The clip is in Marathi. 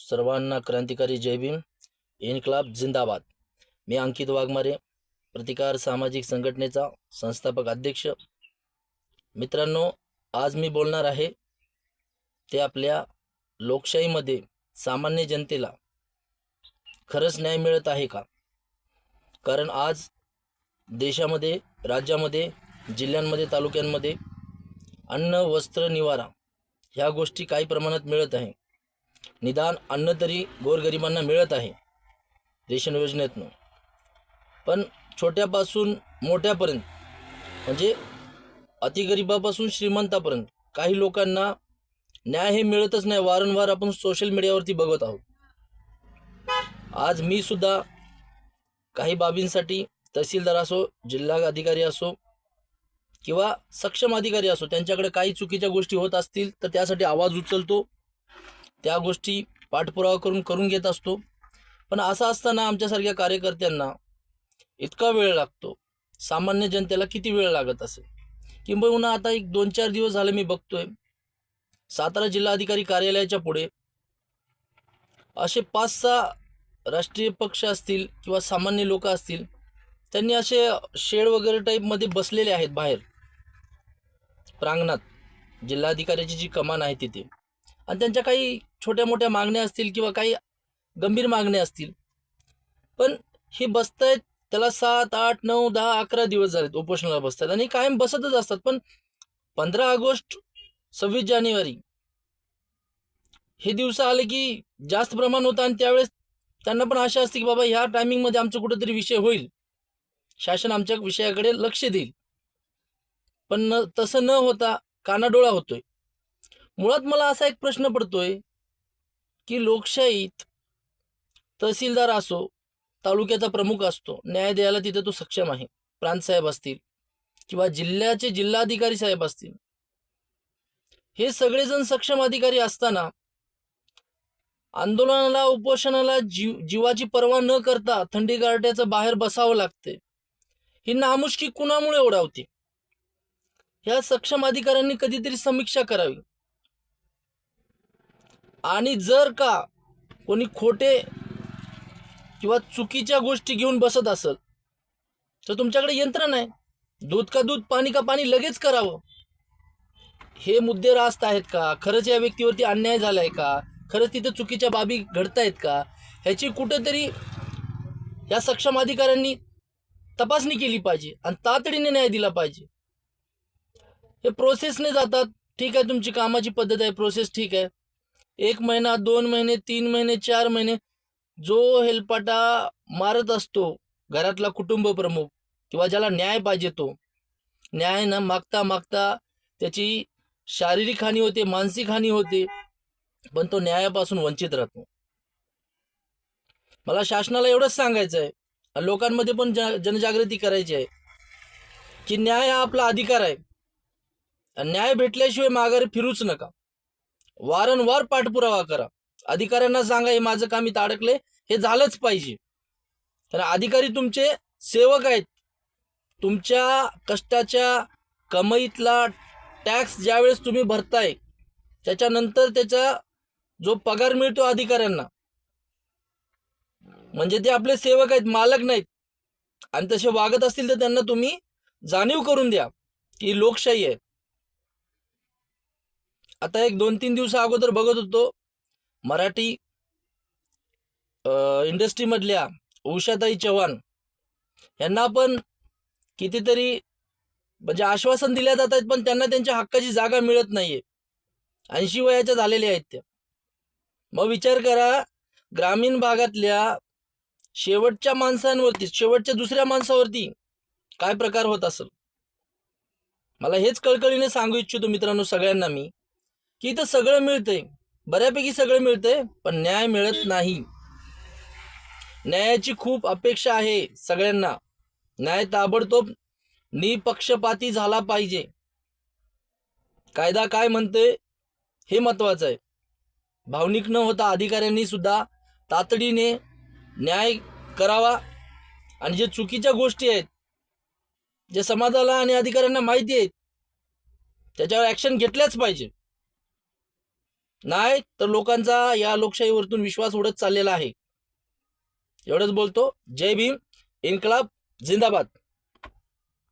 सर्वांना क्रांतिकारी जय भीम. इन्क्लाब जिंदाबाद. मी अंकित वाघमारे, प्रतिकार सामाजिक संघटनेचा संस्थापक अध्यक्ष. मित्रांनो, आज मी बोलणार आहे ते आपल्या लोकशाहीमध्ये सामान्य जनतेला खरंच न्याय मिळत आहे का. कारण आज देशामध्ये, राज्यामध्ये, जिल्ह्यांमध्ये, तालुक्यांमध्ये अन्न, वस्त्र, निवारा ह्या गोष्टी काही प्रमाणात मिळत आहे. निदान अन्न तरी गोरगरिबांना मिळत आहे रेशन योजनेतून. पण छोट्यापासून मोठ्यापर्यंत, म्हणजे अतिगरिबापासून श्रीमंतापर्यंत काही लोकांना न्याय हे मिळतच नाही. वारंवार आपण सोशल मीडियावरती बघत आहोत. आज मी सुद्धा काही बाबींसाठी तहसीलदार असो, जिल्हा अधिकारी असो किंवा सक्षम अधिकारी असो, त्यांच्याकडे काही चुकीच्या गोष्टी होत असतील तर त्यासाठी आवाज उचलतो, त्या गोष्टी पाठपुरावा करून घेत असतो. पण असं असताना आमच्यासारख्या कार्यकर्त्यांना इतका वेळ लागतो. सामान्य जनतेला किती वेळ लागत असेल. किंबहुना आता एक 2-4 दिवस झाले मी बघतोय सातारा जिल्हाधिकारी कार्यालयाच्या पुढे असे 5-6 राष्ट्रीय पक्ष असतील किंवा सामान्य लोक असतील, त्यांनी असे शेड वगैरे टाईपमध्ये बसलेले आहेत बाहेर प्रांगणात, जिल्हाधिकाऱ्याची जी कमान आहे तिथे. आणि त्यांच्या काही छोट्या मोठ्या मागण्या असतील किंवा काही गंभीर मागण्या असतील. पण हे बसतायत, त्याला 7, 8, 9, 10, 11 दिवस झालेत उपोषणाला बसतात आणि कायम बसतच असतात. पण 15 ऑगस्ट, 26 जानेवारी हे दिवस आले की जास्त प्रमाण होतं आणि त्यावेळेस त्यांना पण आशा असते की बाबा ह्या टायमिंगमध्ये आमचं कुठेतरी विषय होईल, शासन आमच्या विषयाकडे लक्ष देईल. पण तसं न होता कानाडोळा होतोय. मुळात मला असा एक प्रश्न पडतोय की लोकशाहीत तहसीलदार असो, तालुक्याचा प्रमुख असतो, न्याय द्यायला तिथे तो सक्षम आहे. प्रांतसाहेब असतील किंवा जिल्ह्याचे जिल्हाधिकारी साहेब असतील, हे सगळेजण सक्षम अधिकारी असताना आंदोलनाला, उपोषणाला जीवाची पर्वा न करता थंडी गारठ्याचं बाहेर बसावं लागते. ही नामुष्की कुणामुळे ओढावते? ह्या सक्षम अधिकाऱ्यांनी कधीतरी समीक्षा करावी. आणि जर का कोणी खोटे किंवा चुकीच्या गोष्टी घेऊन बसत असेल तर तुमच्याकडे यंत्रणा आहे. दूध का दूध, पाणी का पाणी लगेच करावं. हे मुद्दे रास्त आहेत का? खरंच या व्यक्तीवरती अन्याय झालाय का? खरंच तिथे चुकीच्या बाबी घडतायत का? ह्याची कुठेतरी या सक्षम अधिकाऱ्यांनी तपासणी केली पाहिजे आणि तातडीने न्याय दिला पाहिजे. हे प्रोसेसने जातात. ठीक आहे, तुमची कामाची पद्धत आहे, प्रोसेस ठीक आहे. 1 महिना, 2 महिने, 3 महिने, 4 महिने जो हेलपाटा मारत असतो घरातला कुटुंब प्रमुख किंवा ज्याला न्याय पाहिजे, तो न्याय न मागता मागता त्याची शारीरिक हानी होते, मानसिक हानी होते, पण तो न्यायापासून वंचित राहतो. मला शासनाला एवढंच सांगायचं आहे, लोकांमध्ये पण जनजागृती करायची आहे की न्याय हा आपला अधिकार आहे. न्याय भेटल्याशिवाय माघारी फिरूच नका. वारंवार पाठपुरावा करा. अधिकाऱ्यांना सांगा हे माझं काम इथं अडकले, हे झालंच पाहिजे. तर अधिकारी तुमचे सेवक आहेत. तुमच्या कष्टाच्या कमाईतला टॅक्स ज्यावेळेस तुम्ही भरताय, त्याच्यानंतर त्याचा जो पगार मिळतो अधिकाऱ्यांना, म्हणजे ते आपले सेवक आहेत, मालक नाहीत. आणि तसे वागत असतील तर त्यांना तुम्ही जाणीव करून द्या की लोकशाही आहे. आता एक 2-3 दिवसा अगोदर बघत होतो, मराठी इंडस्ट्रीमधल्या उषाताई चव्हाण यांना पण कितीतरी म्हणजे आश्वासन दिल्या जात आहेत, पण त्यांना त्यांच्या हक्काची जागा मिळत नाहीये. 80 वयाच्या झालेल्या आहेत त्या. मग विचार करा, ग्रामीण भागातल्या शेवटच्या माणसांवरती, शेवटच्या दुसऱ्या माणसावरती काय प्रकार होत असेल. मला हेच कळकळीने सांगू इच्छितो मित्रांनो सगळ्यांना मी, की इथं सगळं मिळतंय, बऱ्यापैकी सगळं मिळतंय, पण न्याय मिळत नाही. न्यायाची खूप अपेक्षा आहे सगळ्यांना. न्याय ताबडतोब निपक्षपाती झाला पाहिजे. कायदा काय म्हणते हे महत्वाचं आहे. भावनिक न होता अधिकाऱ्यांनी सुद्धा तातडीने न्याय करावा. आणि जे चुकीच्या गोष्टी आहेत, जे समाजाला आणि अधिकाऱ्यांना माहिती आहेत, त्याच्यावर ॲक्शन घेतल्याच पाहिजे. नाही तर लोकांचा या लोकशाहीवरतून विश्वास उडत चाललेला आहे. एवढंच बोलतो. जय भीम. इन्कलाब जिंदाबाद.